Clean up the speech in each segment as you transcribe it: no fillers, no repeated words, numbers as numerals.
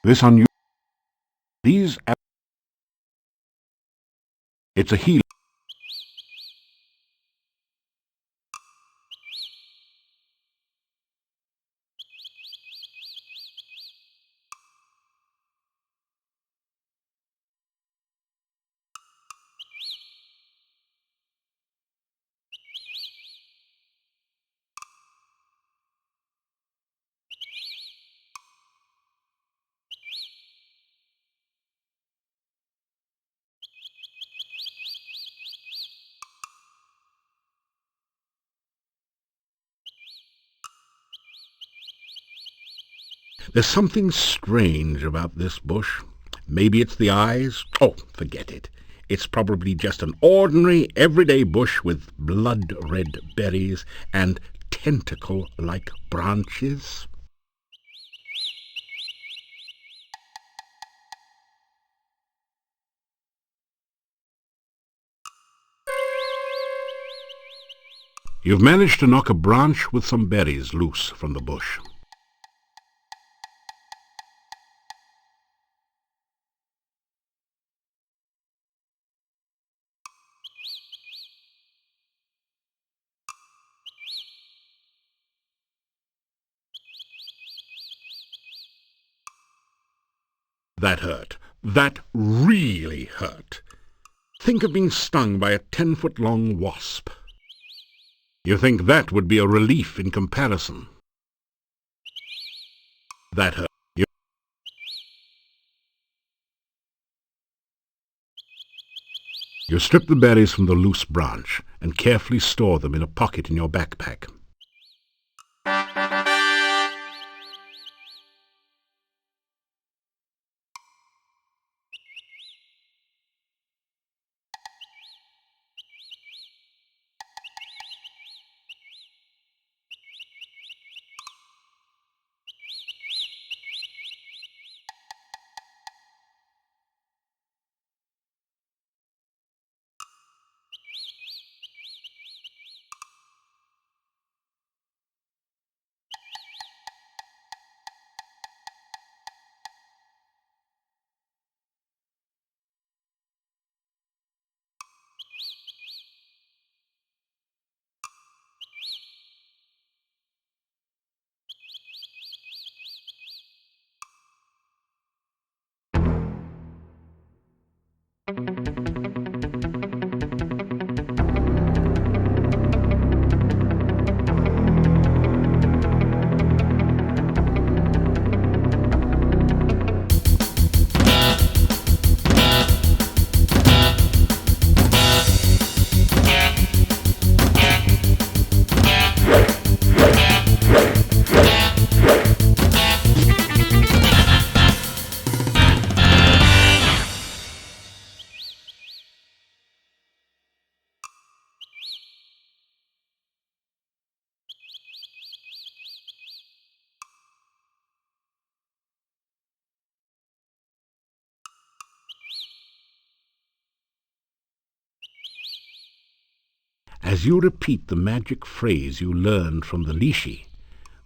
This unusual. These. It's a healer. There's something strange about this bush. Maybe it's the eyes. Oh, forget it. It's probably just an ordinary, everyday bush with blood-red berries and tentacle-like branches. You've managed to knock a branch with some berries loose from the bush. That hurt. That really hurt. Think of being stung by a 10-foot-long wasp. You think that would be a relief in comparison. That hurt. You strip the berries from the loose branch and carefully store them in a pocket in your backpack. As you repeat the magic phrase you learned from the Lishi,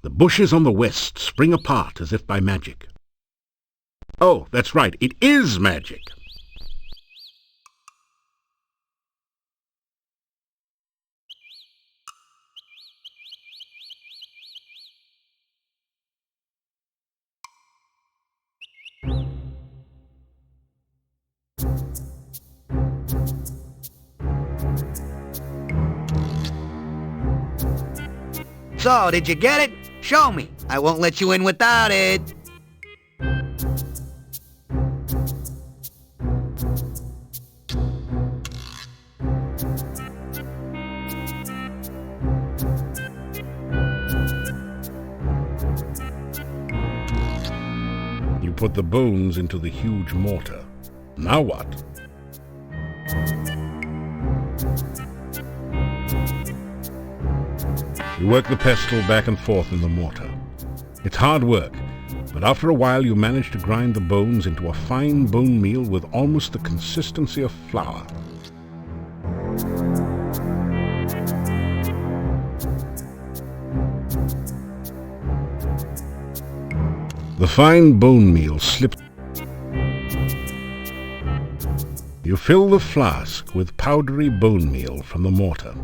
the bushes on the west spring apart as if by magic. Oh, that's right, it is magic! So, did you get it? Show me. I won't let you in without it. You put the bones into the huge mortar. Now what? You work the pestle back and forth in the mortar. It's hard work, but after a while you manage to grind the bones into a fine bone meal with almost the consistency of flour. The fine bone meal slips. You fill the flask with powdery bone meal from the mortar.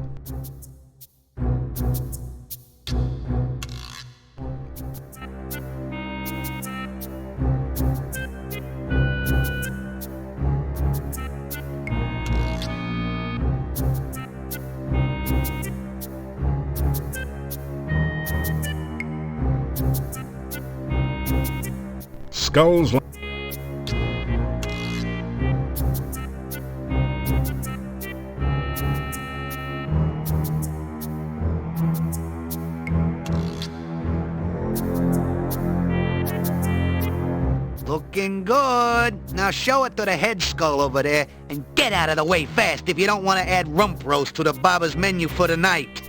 Skulls. Looking good. Now show it to the head skull over there and get out of the way fast if you don't want to add rump roast to the Baba's menu for the night.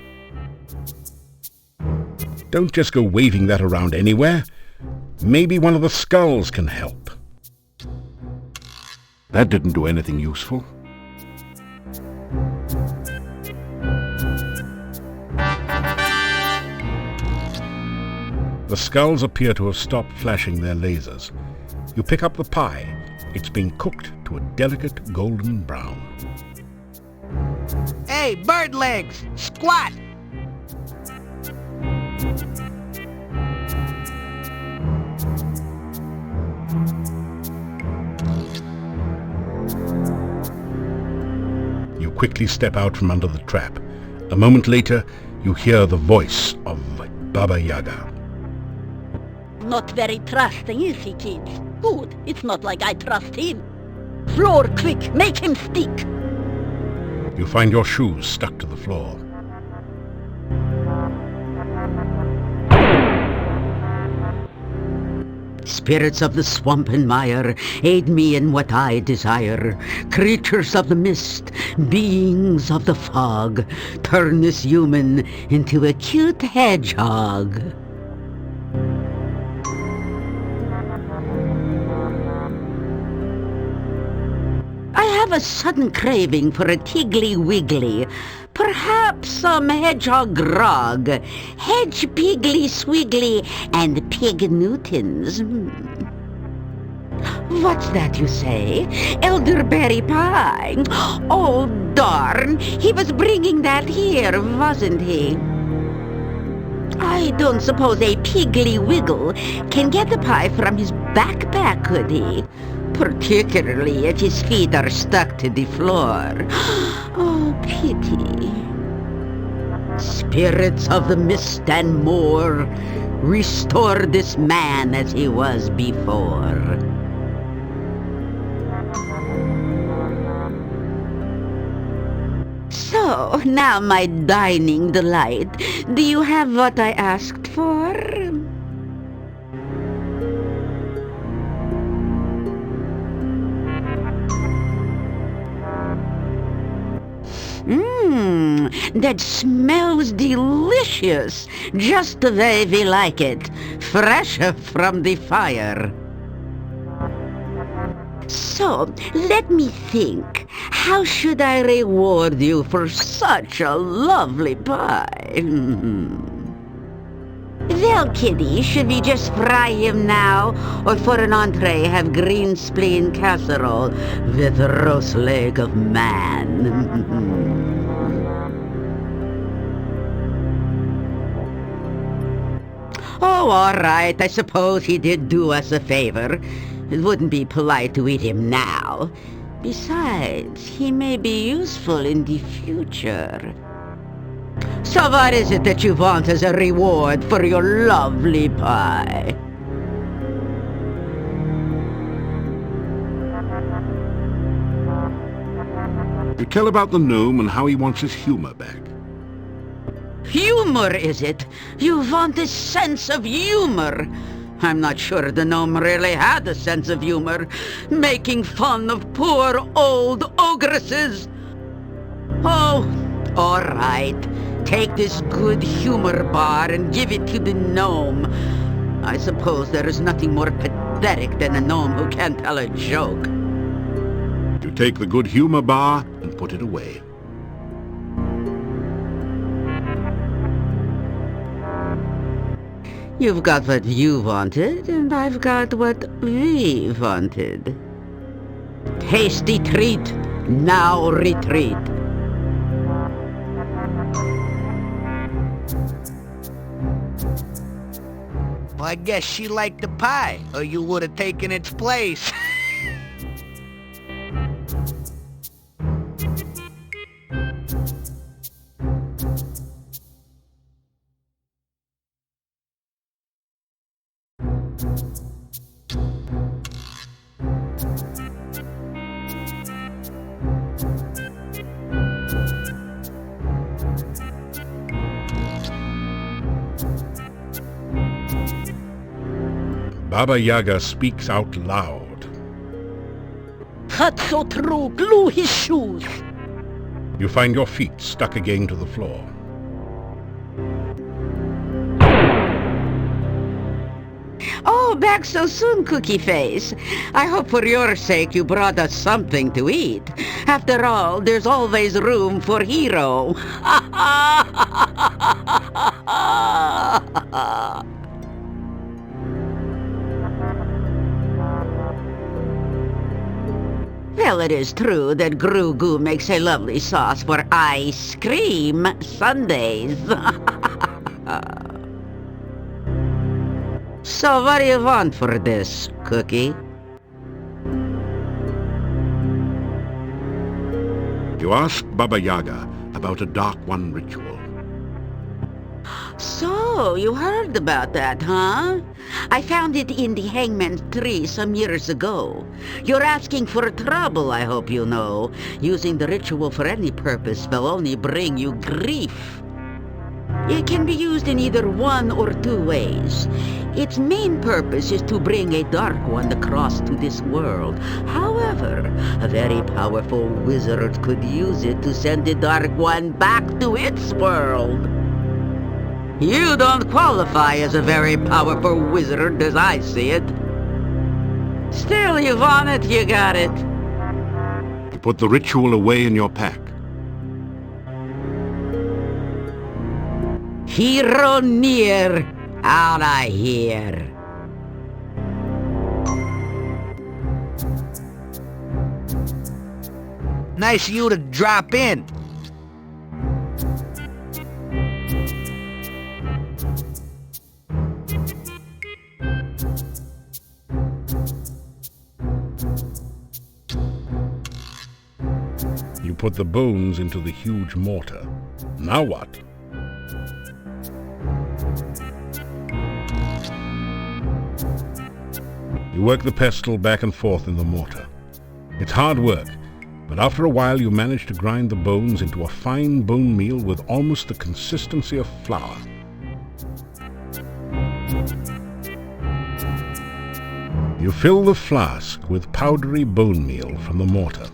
Don't just go waving that around anywhere. Maybe one of the skulls can help. That didn't do anything useful. The skulls appear to have stopped flashing their lasers. You pick up the pie. It's been cooked to a delicate golden brown. Hey, bird legs! Squat! You quickly step out from under the trap. A moment later, you hear the voice of Baba Yaga. Not very trusting, is he, kids? Good. It's not like I trust him. Floor, quick! Make him stick! You find your shoes stuck to the floor. Spirits of the swamp and mire, aid me in what I desire. Creatures of the mist, beings of the fog, turn this human into a cute hedgehog. I have a sudden craving for a tiggly wiggly. Perhaps some hedgehog grog, hedge piggly swiggly, and pig Newtons. What's that you say? Elderberry pie. Oh, darn. He was bringing that here, wasn't he? I don't suppose a piggly wiggle can get the pie from his backpack, could he? Particularly if his feet are stuck to the floor. Oh, pity. Spirits of the mist and more, restore this man as he was before. So, now my dining delight, do you have what I asked for? That smells delicious, just the way we like it, fresh from the fire. So, let me think. How should I reward you for such a lovely pie? Well, Kitty, should we just fry him now, or for an entree have green spleen casserole with roast leg of man? Oh, all right, I suppose he did do us a favor. It wouldn't be polite to eat him now. Besides, he may be useful in the future. So what is it that you want as a reward for your lovely pie? You tell about the gnome and how he wants his humor back. Humor, is it? You want a sense of humor? I'm not sure the gnome really had a sense of humor, making fun of poor old ogresses. Oh, all right. Take this good humor bar and give it to the gnome. I suppose there is nothing more pathetic than a gnome who can't tell a joke. You take the good humor bar and put it away. You've got what you wanted, and I've got what we wanted. Tasty treat, now retreat. Well, I guess she liked the pie, or you would have taken its place. Baba Yaga speaks out loud. That's so true. Glue his shoes. You find your feet stuck again to the floor. Oh, back so soon, Cookie Face. I hope for your sake you brought us something to eat. After all, there's always room for hero. Well, it is true that Gru Goo makes a lovely sauce for ice cream sundaes. So what do you want for this, Cookie? You ask Baba Yaga about a Dark One ritual. So, you heard about that, huh? I found it in the hangman's tree some years ago. You're asking for trouble, I hope you know. Using the ritual for any purpose will only bring you grief. It can be used in either one or two ways. Its main purpose is to bring a Dark One across to this world. However, a very powerful wizard could use it to send the Dark One back to its world. You don't qualify as a very powerful wizard as I see it. Still, you want it, you got it. You put the ritual away in your pack. Hero near, out I hear. Nice of you to drop in. You put the bones into the huge mortar. Now what? You work the pestle back and forth in the mortar. It's hard work, but after a while you manage to grind the bones into a fine bone meal with almost the consistency of flour. You fill the flask with powdery bone meal from the mortar.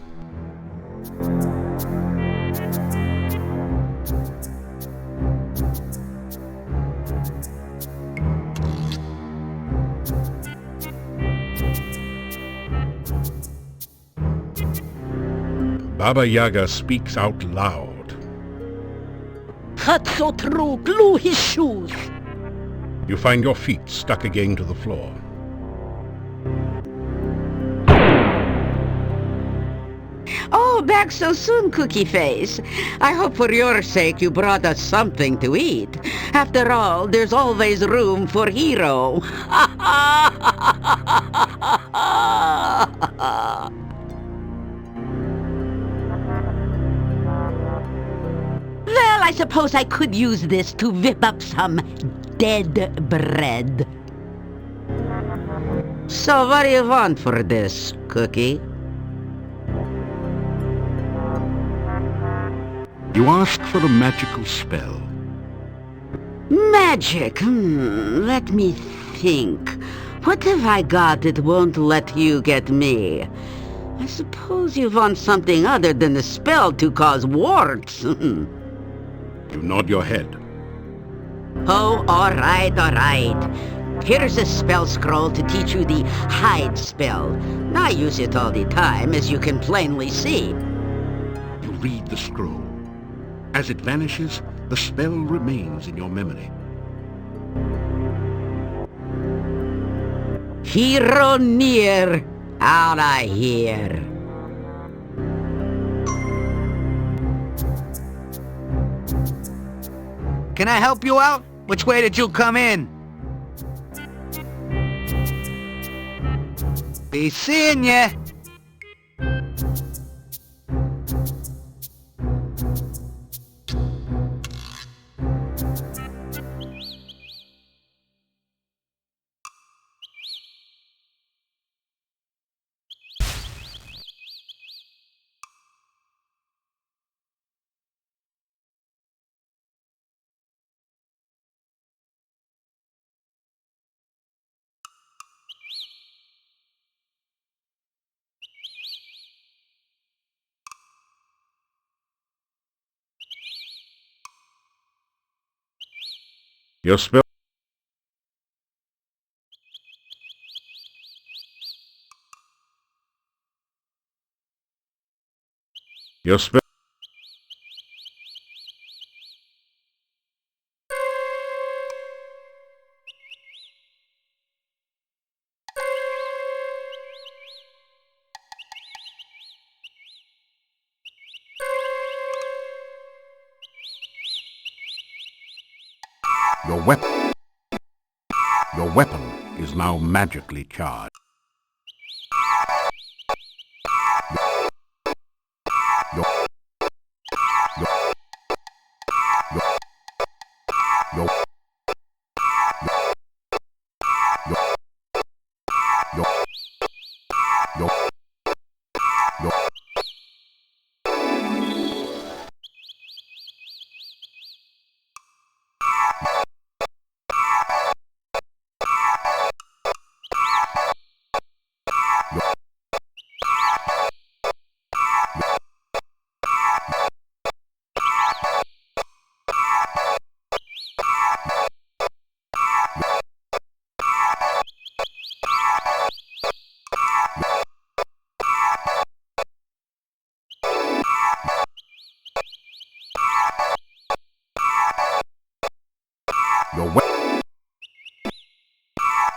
Baba Yaga speaks out loud. That's so true. Glue his shoes. You find your feet stuck again to the floor. Oh, back so soon, Cookie Face. I hope for your sake you brought us something to eat. After all, there's always room for hero. Well, I suppose I could use this to whip up some dead bread. So what do you want for this, Cookie? You ask for a magical spell. Magic? Let me think. What have I got that won't let you get me? I suppose you want something other than a spell to cause warts. You nod your head. Oh, all right, all right. Here's a spell scroll to teach you the hide spell. I use it all the time, as you can plainly see. You read the scroll. As it vanishes, the spell remains in your memory. Hero near, out of here. Can I help you out? Which way did you come in? Be seeing ya. Your spell. Your spell. Your weapon. Your weapon is now magically charged. Your, your, your, your, your, your,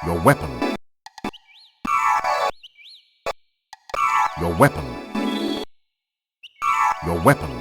your weapon. Your weapon. Your weapon.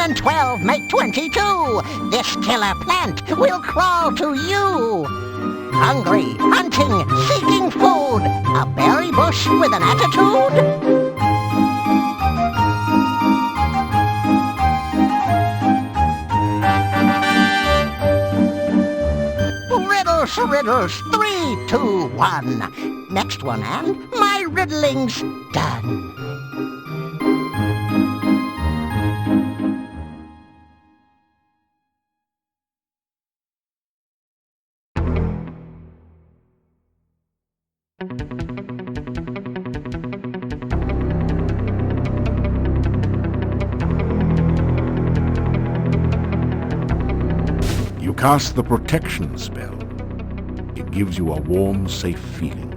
And 12 make 22. This killer plant will crawl to you. Hungry, hunting, seeking food. A berry bush with an attitude? Riddles, riddles, 3, 2, 1. Next one, and my riddling's done. You cast the protection spell. It gives you a warm, safe feeling.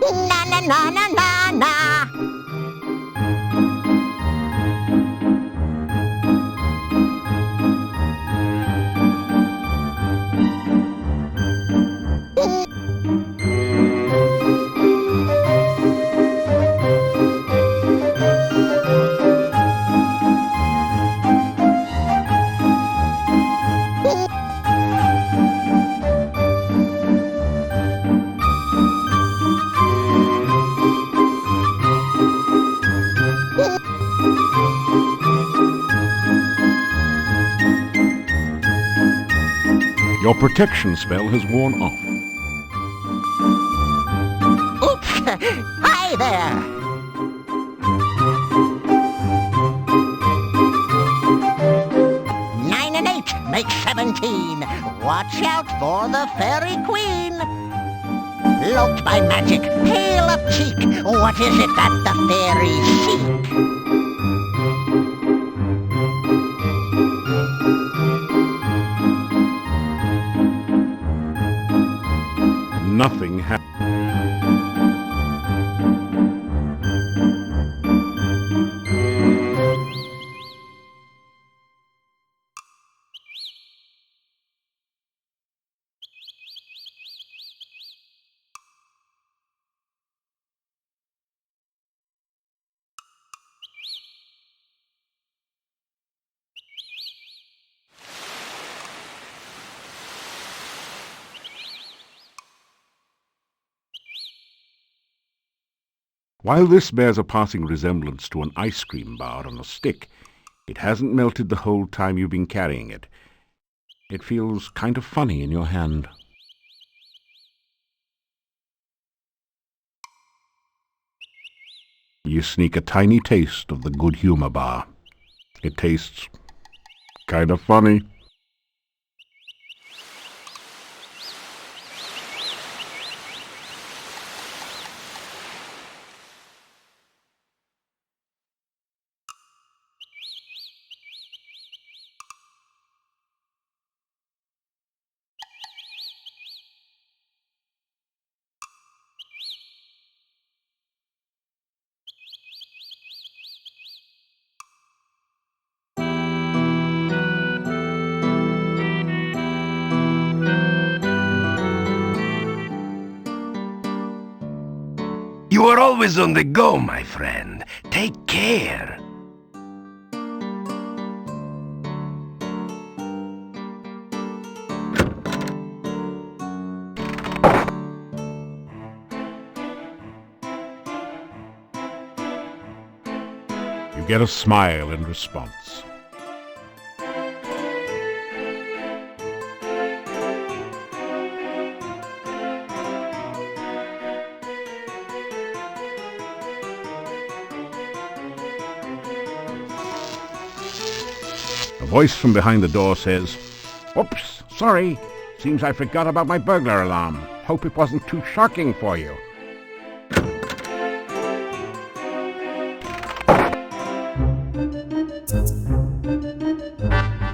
Na na na na na na. Your protection spell has worn off. Oops! Hi there! 9 and 8 make 17. Watch out for the Faery Queen. Cloaked by magic, pale of cheek. What is it that the fairies seek? Nothing happened. While this bears a passing resemblance to an ice cream bar on a stick, it hasn't melted the whole time you've been carrying it. It feels kind of funny in your hand. You sneak a tiny taste of the good humor bar. It tastes kind of funny. You are always on the go, my friend. Take care. You get a smile in response. A voice from behind the door says, "Oops, sorry. Seems I forgot about my burglar alarm. Hope it wasn't too shocking for you."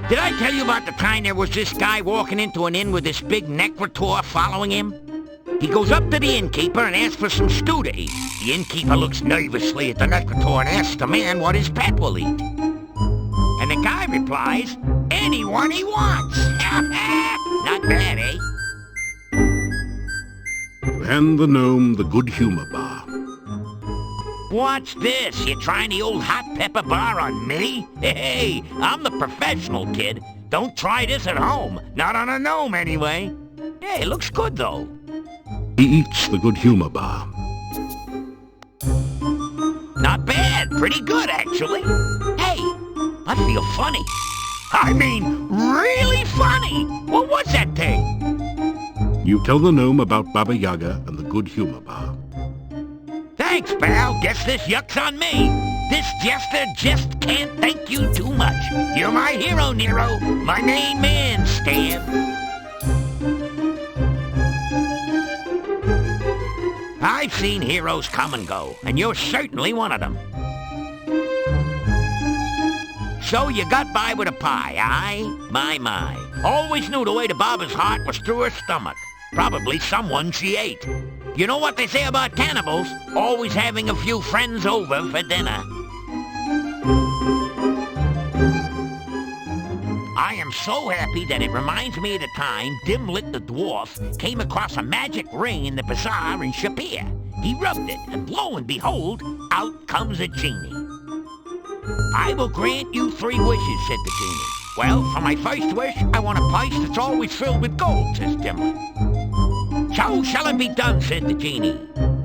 Did I tell you about the time there was this guy walking into an inn with this big necrotor following him? He goes up to the innkeeper and asks for some stew to eat. The innkeeper looks nervously at the necrotor and asks the man what his pet will eat. And the guy replies, "Anyone he wants." Not bad, eh? To hand the gnome the good humor bar. What's this? You trying the old hot pepper bar on me? Hey, I'm the professional, kid. Don't try this at home. Not on a gnome, anyway. Hey, it looks good, though. He eats the good humor bar. Not bad. Pretty good, actually. Hey, I feel funny. I mean, really funny. What was that thing? You tell the gnome about Baba Yaga and the good humor bar. Thanks, pal. Guess this yuck's on me. This jester just can't thank you too much. You're my hero, Nero. My main man, Stan. I've seen heroes come and go, and you're certainly one of them. So you got by with a pie, aye? My. Always knew the way to Baba's heart was through her stomach. Probably someone she ate. You know what they say about cannibals? Always having a few friends over for dinner. I am so happy that it reminds me of the time Dimlit the dwarf came across a magic ring in the bazaar in Shapir. He rubbed it, and lo and behold, out comes a genie. "I will grant you 3 wishes," said the genie. "Well, for my first wish, I want a purse that's always filled with gold," says Dimlit. "So shall it be done," said the genie.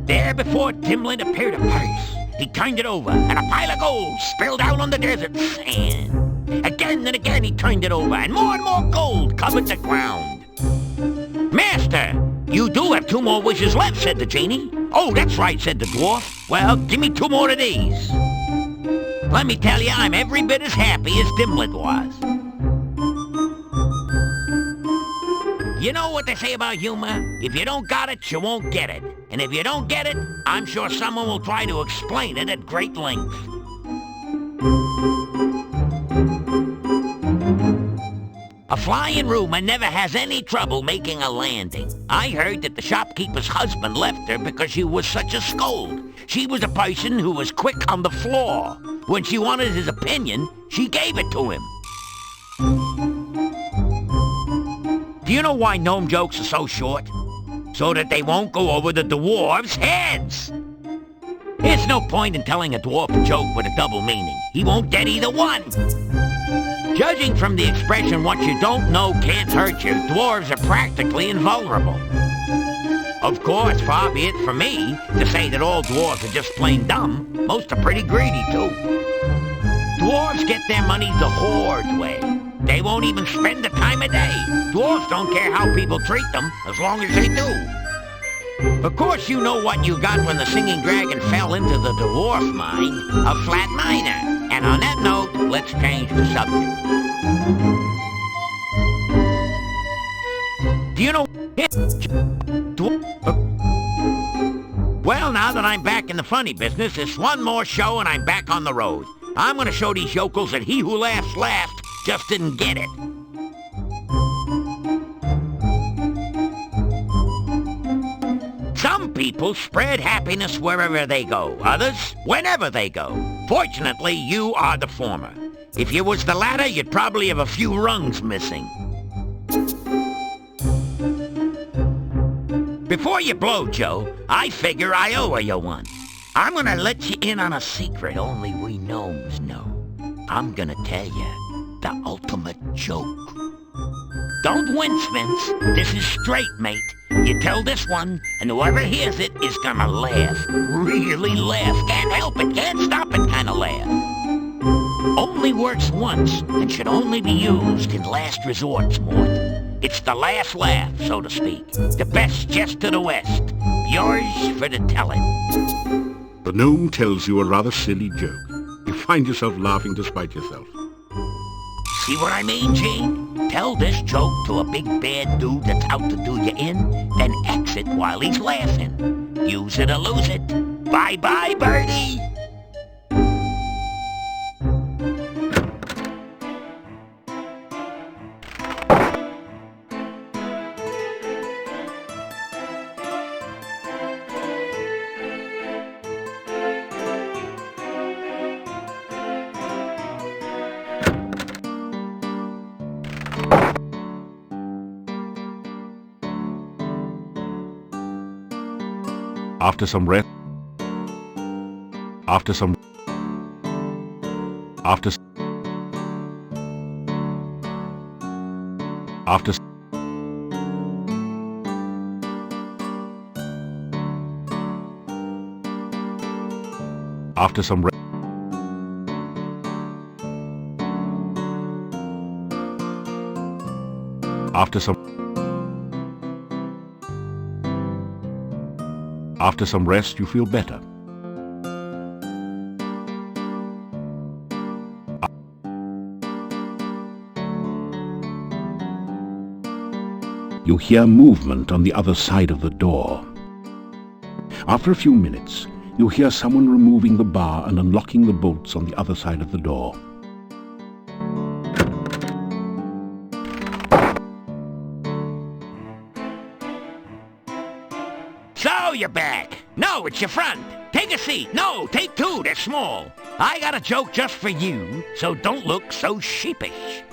There before Dimlit appeared a purse. He turned it over, and a pile of gold spilled out on the desert sand. Again and again he turned it over, and more gold covered the ground. "Master, you do have 2 more wishes left," said the genie. "Oh, that's right," said the dwarf. "Well, give me 2 more of these." Let me tell you, I'm every bit as happy as Dimlit was. You know what they say about humor? If you don't got it, you won't get it. And if you don't get it, I'm sure someone will try to explain it at great length. A flying rumor never has any trouble making a landing. I heard that the shopkeeper's husband left her because she was such a scold. She was a person who was quick on the floor. When she wanted his opinion, she gave it to him. Do you know why gnome jokes are so short? So that they won't go over the dwarves' heads. There's no point in telling a dwarf a joke with a double meaning. He won't get either one. Judging from the expression, "what you don't know can't hurt you," dwarves are practically invulnerable. Of course, far be it from me to say that all dwarves are just plain dumb. Most are pretty greedy, too. Dwarves get their money the horde way. They won't even spend the time of day. Dwarves don't care how people treat them, as long as they do. Of course, you know what you got when the singing dragon fell into the dwarf mine, a flat miner. And on that note, let's change the subject. Do you know... Well, now that I'm back in the funny business, it's one more show and I'm back on the road. I'm gonna show these yokels that he who laughs last just didn't get it. Some people spread happiness wherever they go, others whenever they go. Fortunately, you are the former. If you was the latter, you'd probably have a few rungs missing. Before you blow, Joe, I figure I owe you one. I'm gonna let you in on a secret only we gnomes know. I'm gonna tell you the ultimate joke. Don't wince, Vince. This is straight, mate. You tell this one, and whoever hears it is gonna laugh. Really laugh. Can't help it, can't stop it kind of laugh. Only works once, and should only be used in last resorts, Mort. It's the last laugh, so to speak. The best jest to the west. Yours for the telling. The gnome tells you a rather silly joke. You find yourself laughing despite yourself. See what I mean, Gene? Tell this joke to a big bad dude that's out to do you in, then exit while he's laughing. Use it or lose it. Bye-bye, birdie! After some rest, after some rest, you feel better. You hear movement on the other side of the door. After a few minutes, you hear someone removing the bar and unlocking the bolts on the other side of the door. So you're back. No, it's your friend. Take a seat. No, take two. They're small. I got a joke just for you, so don't look so sheepish.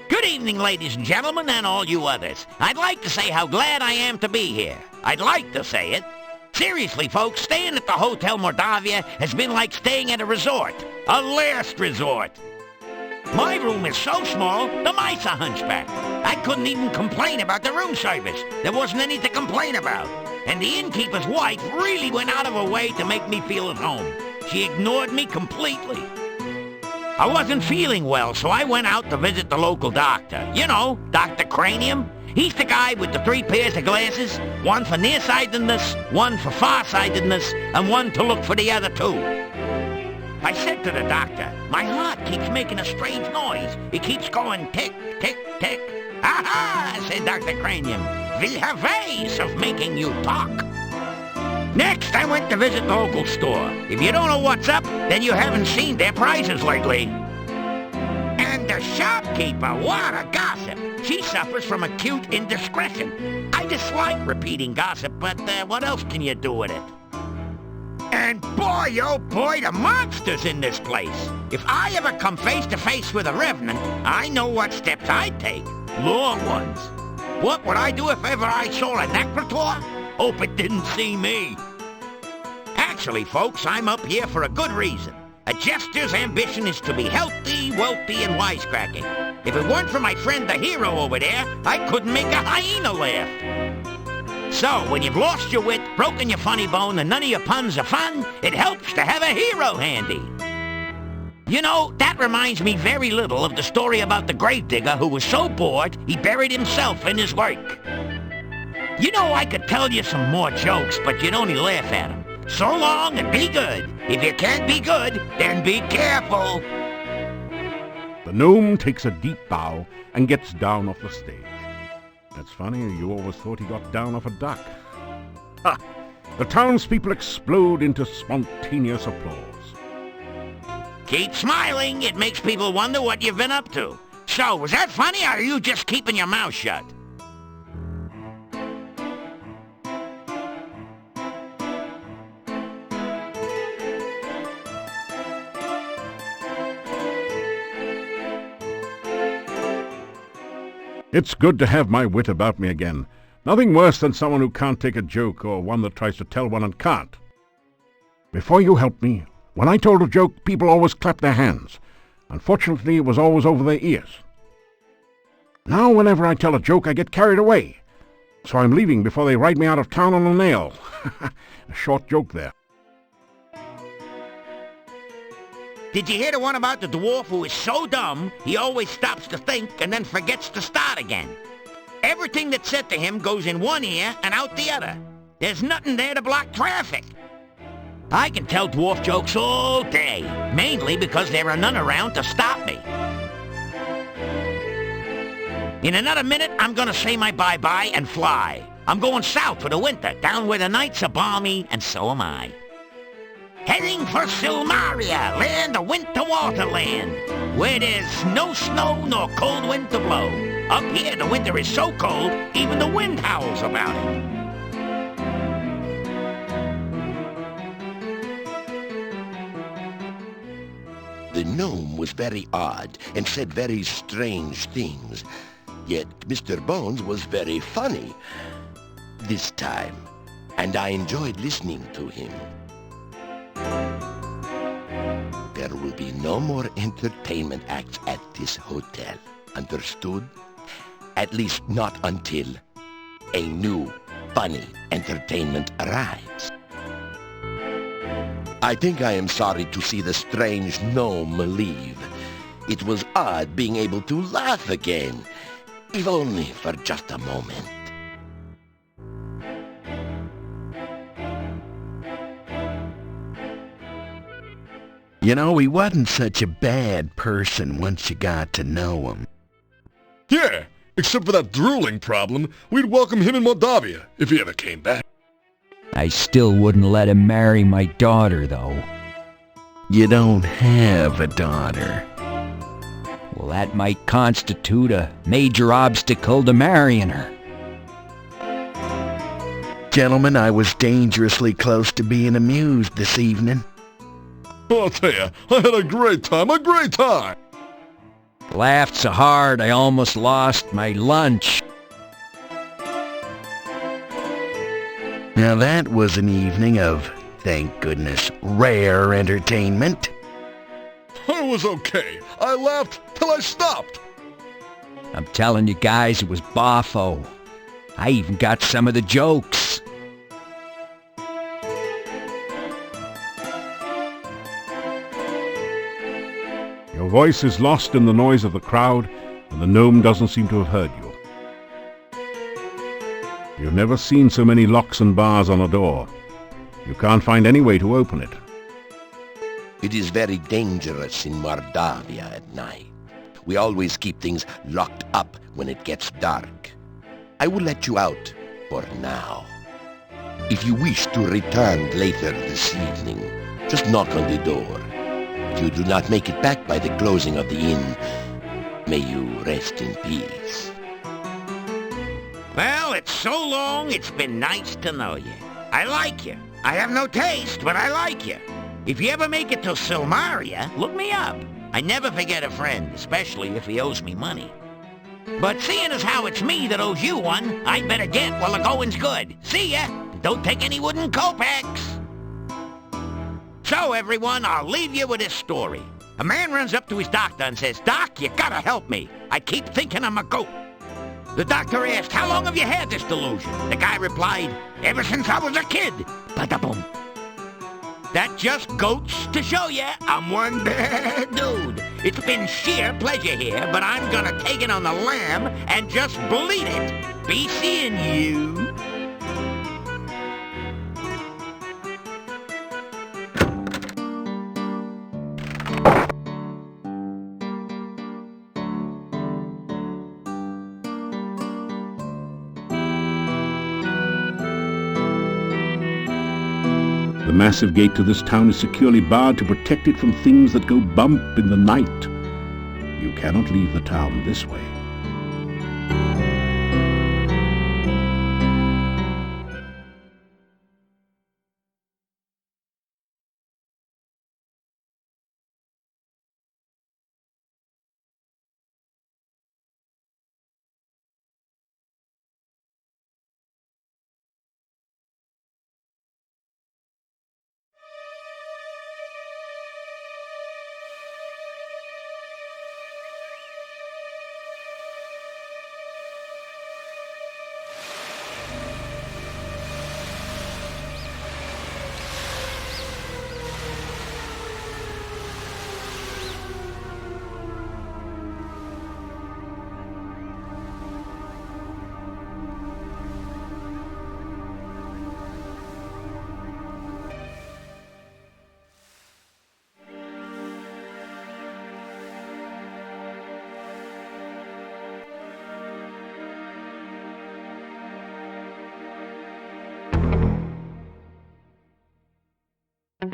Good evening, ladies and gentlemen, and all you others. I'd like to say how glad I am to be here. I'd like to say it. Seriously, folks, staying at the Hotel Mordavia has been like staying at a resort. A last resort. My room is so small, the mice are hunchback. I couldn't even complain about the room service. There wasn't any to complain about. And the innkeeper's wife really went out of her way to make me feel at home. She ignored me completely. I wasn't feeling well, so I went out to visit the local doctor. You know, Dr. Cranium. He's the guy with the 3 pairs of glasses, one for nearsightedness, one for farsightedness, and one to look for the other 2. I said to the doctor, my heart keeps making a strange noise. It keeps going tick, tick, tick. Aha, said Dr. Cranium. We have ways of making you talk. Next, I went to visit the local store. If you don't know what's up, then you haven't seen their prices lately. And the shopkeeper, what a gossip. She suffers from acute indiscretion. I dislike repeating gossip, but what else can you do with it? And boy, oh boy, the monster's in this place. If I ever come face to face with a revenant, I know what steps I'd take. Long ones. What would I do if ever I saw a necrotor? Hope it didn't see me. Actually, folks, I'm up here for a good reason. A jester's ambition is to be healthy, wealthy, and wisecracking. If it weren't for my friend the hero over there, I couldn't make a hyena laugh. So, when you've lost your wit, broken your funny bone, and none of your puns are fun, it helps to have a hero handy. You know, that reminds me very little of the story about the gravedigger who was so bored he buried himself in his work. You know, I could tell you some more jokes, but you'd only laugh at them. So long and be good. If you can't be good, then be careful. The gnome takes a deep bow and gets down off the stage. That's funny, you always thought he got down off a duck. Ha! The townspeople explode into spontaneous applause. Keep smiling. It makes people wonder what you've been up to. So, was that funny, or are you just keeping your mouth shut? It's good to have my wit about me again. Nothing worse than someone who can't take a joke or one that tries to tell one and can't. Before you helped me, when I told a joke, people always clapped their hands. Unfortunately, it was always over their ears. Now, whenever I tell a joke, I get carried away. So I'm leaving before they ride me out of town on a nail. A short joke there. Did you hear the one about the dwarf who is so dumb, he always stops to think and then forgets to start again? Everything that's said to him goes in one ear and out the other. There's nothing there to block traffic. I can tell dwarf jokes all day, mainly because there are none around to stop me. In another minute, I'm gonna say my bye-bye and fly. I'm going south for the winter, down where the nights are balmy, and so am I. Heading for Silmaria, land of winter waterland, where there's no snow nor cold wind to blow. Up here, the winter is so cold, even the wind howls about it. The gnome was very odd and said very strange things. Yet Mr. Bones was very funny this time, and I enjoyed listening to him. There will be no more entertainment acts at this hotel. Understood? At least not until a new, funny entertainment arrives. I think I am sorry to see the strange gnome leave. It was odd being able to laugh again, if only for just a moment. You know, he wasn't such a bad person once you got to know him. Yeah, except for that drooling problem, we'd welcome him in Moldavia if he ever came back. I still wouldn't let him marry my daughter, though. You don't have a daughter. Well, that might constitute a major obstacle to marrying her. Gentlemen, I was dangerously close to being amused this evening. I'll tell you, I had a great time, Laughed so hard I almost lost my lunch. Now that was an evening of, thank goodness, rare entertainment. I was okay. I laughed till I stopped. I'm telling you guys, it was boffo. I even got some of the jokes. Your voice is lost in the noise of the crowd, and the gnome doesn't seem to have heard you. You've never seen so many locks and bars on a door. You can't find any way to open it. It is very dangerous in Moldavia at night. We always keep things locked up when it gets dark. I will let you out for now. If you wish to return later this evening, just knock on the door. If you do not make it back by the closing of the inn, may you rest in peace. Well, it's so long, it's been nice to know you. I like you. I have no taste, but I like you. If you ever make it to Silmaria, look me up. I never forget a friend, especially if he owes me money. But seeing as how it's me that owes you one, I'd better get while the going's good. See ya! Don't take any wooden kopecks! So, everyone, I'll leave you with this story. A man runs up to his doctor and says, "Doc, you gotta help me. I keep thinking I'm a goat." The doctor asked, "How long have you had this delusion?" The guy replied, "Ever since I was a kid." Bada-boom. That just goes to show you I'm one bad dude. It's been sheer pleasure here, but I'm gonna take it on the lam and just bleed it. Be seeing you. The massive gate to this town is securely barred to protect it from things that go bump in the night. You cannot leave the town this way. You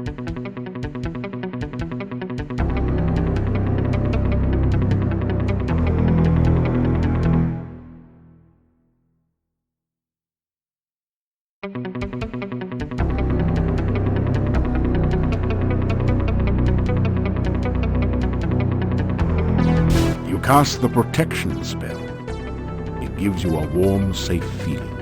cast the protection spell. It gives you a warm, safe feeling.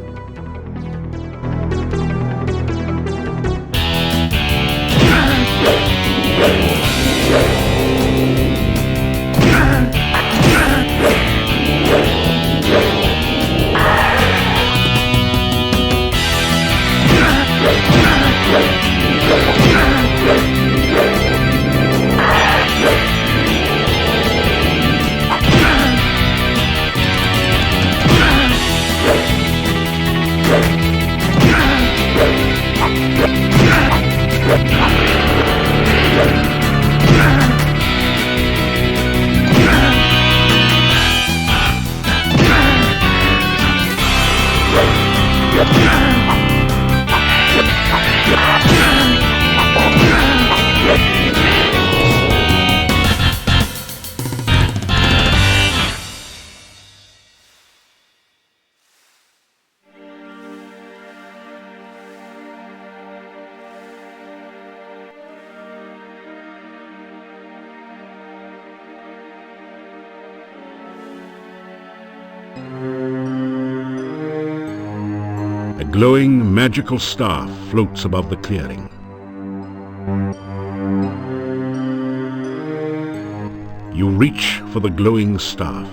A glowing magical star floats above the clearing. You reach for the glowing staff.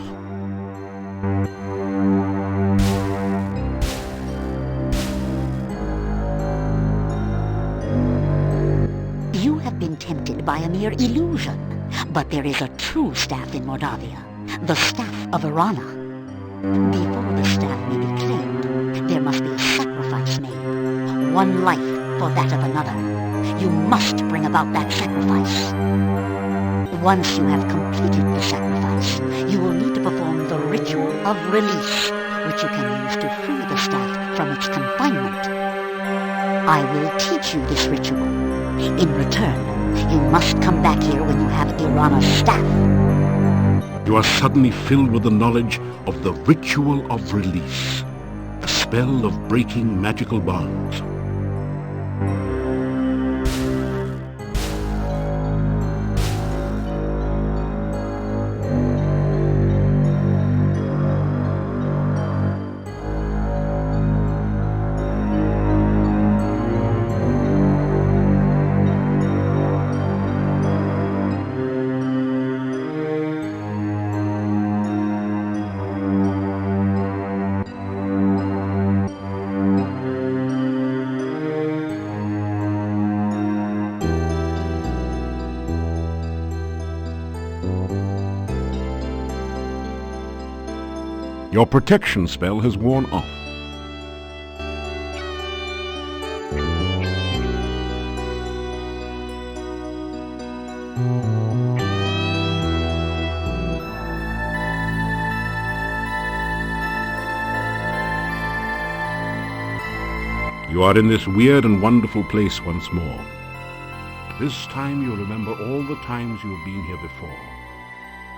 You have been tempted by a mere illusion, but there is a true staff in Mordavia, the staff of Erana. Before the staff may be claimed, there must be a sacrifice made. One life for that of another. You must bring about that sacrifice. Once you have completed the sacrifice, you will need to perform the ritual of release, which you can use to free the staff from its confinement. I will teach you this ritual. In return, you must come back here when you have Erana's staff. You are suddenly filled with the knowledge of the ritual of release, a spell of breaking magical bonds. Your protection spell has worn off. You are in this weird and wonderful place once more. This time you remember all the times you have been here before.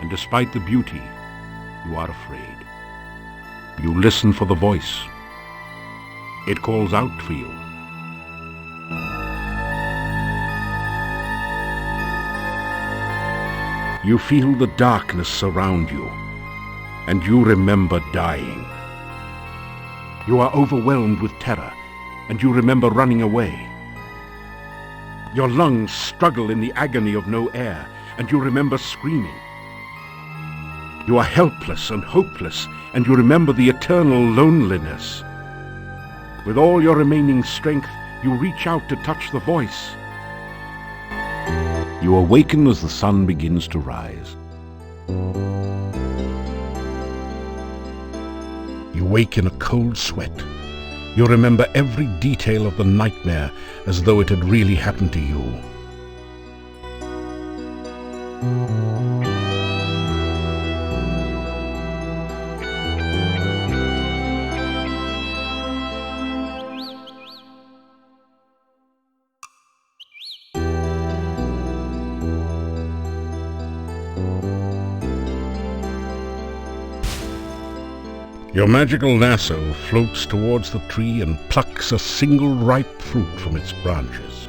And despite the beauty, you are afraid. You listen for the voice. It calls out for you. You feel the darkness surround you, and you remember dying. You are overwhelmed with terror, and you remember running away. Your lungs struggle in the agony of no air, and you remember screaming. You are helpless and hopeless, and you remember the eternal loneliness. With all your remaining strength, you reach out to touch the voice. You awaken as the sun begins to rise. You wake in a cold sweat. You remember every detail of the nightmare as though it had really happened to you. Your magical lasso floats towards the tree and plucks a single ripe fruit from its branches.